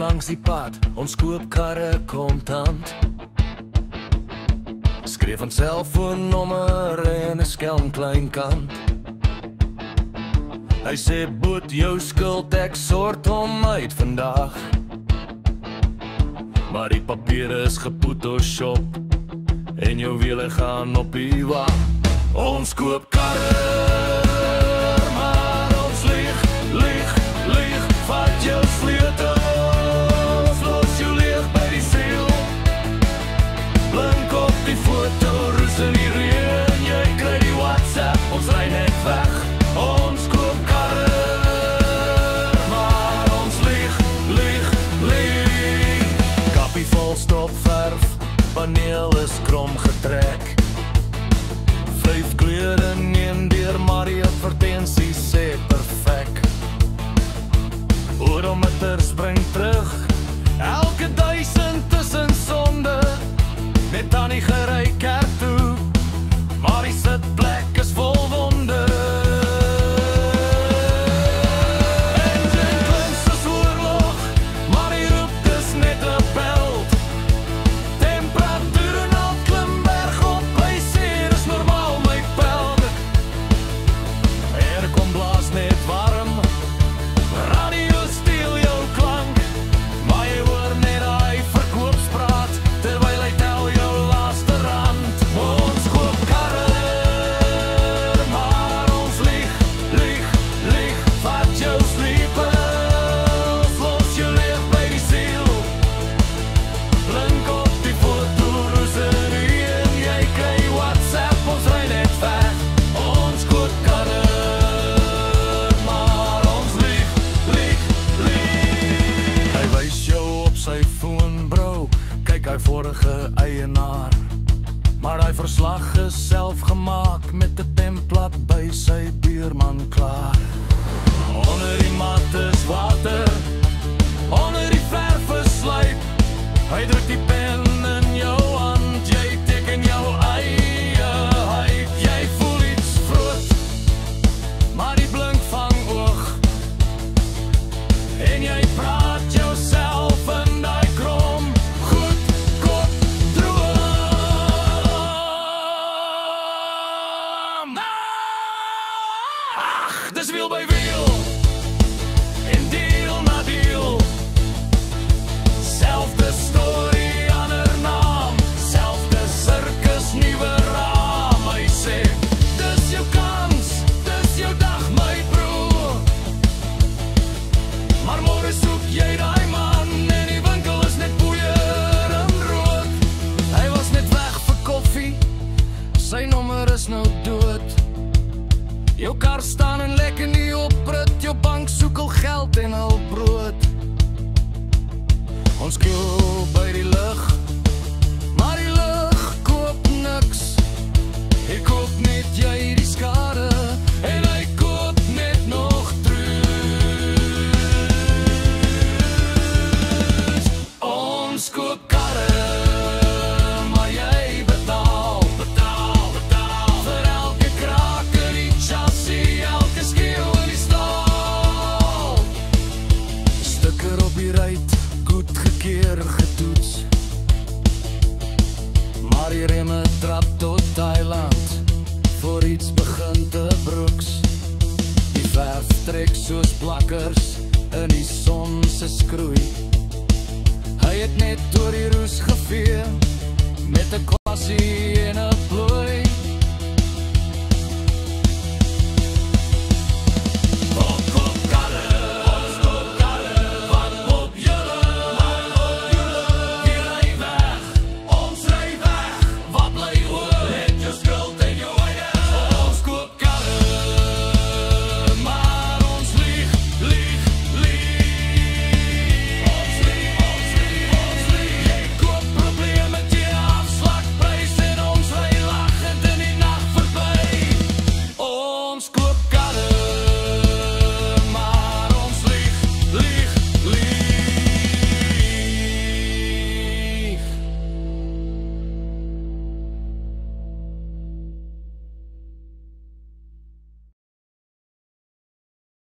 langs die pad, ons koop karre kontant. Skryf 'n selfoonnommer en 'n skelm klein kant. Hy sê boet jou skuld, ek sort hom uit vandag. Maar die papiere is gepoetoshop en jou wiele gaan op die wag. Ons koop karre, maar ons lieg, vat jou sleutels, los jou leeg by die siel. Blink op die foto, roes in die reën, jy kry die WhatsApp, ons ry net weg. Ons koop karre, maar ons lieg. Kappie vol stopverf, paneel is krom getrek. 5 kleure neem deur, maar die advertensie sê perfek. Odometer spring terug, elke 1000 tussen sonde. Net aan die gery kerk toe, maar die sitplek is vol wonde. Engine klink soos oorlog, maar die roep is net 'n beld. Temperatuur en al klim berg op, hy sê dis normaal my peld. Aircon blaas net warm, radio steel jou klank, maar jy hoor net hy verkoopspraat, terwyl hy tel jou laaste rand. Ons koop karre, maar ons lieg, vat jou sleepers, los jou leeg by die siel. Blink op die foto, roes in die reën, jy kry WhatsApp, ons ry net weg. Ons koop karre, maar ons lieg. Hy wys jou op sy foon, bro, kyk hy vorige eienaar. Maar hy verslag is self gemaak, met 'n template by sy buurman klaar. Onder die mat is water, onder die verf is slyp. Hy druk die pen in jou hand, jy teken jou eie hype. Jy voel iets vroot, maar die blink vang oog, en jy praat jouself in die krom, goedkoop droom. Ag, dis wiel by wiel, en deal na deal. Selfde story, ander naam, selfde circus, nuwe raam. Hy sê, dis jou kans, dis jou dag my broer. Maar môre soek jy daai man, en die winkel is net boeier en rook. Hy was net weg vir koffie, sy nommer is nou dood. Jou kar staan en lekker nie oprit, jou bank soek al geld en al brood. Ons koop by die lug, maar die lug koop niks. Hy koop net jy die skade, en hy koop net nog truus. Ons koop karre, maar jy betaal vir elke kraak in die chassis, elke skreeu in die staal. Stikker op die ruit, goed gekeer getoets, maar die remme trap tot Thailand, voor iets begin te broeks. Die verf trek soos plakkers in die son se skroei. Hy het net door die roes gevee met 'n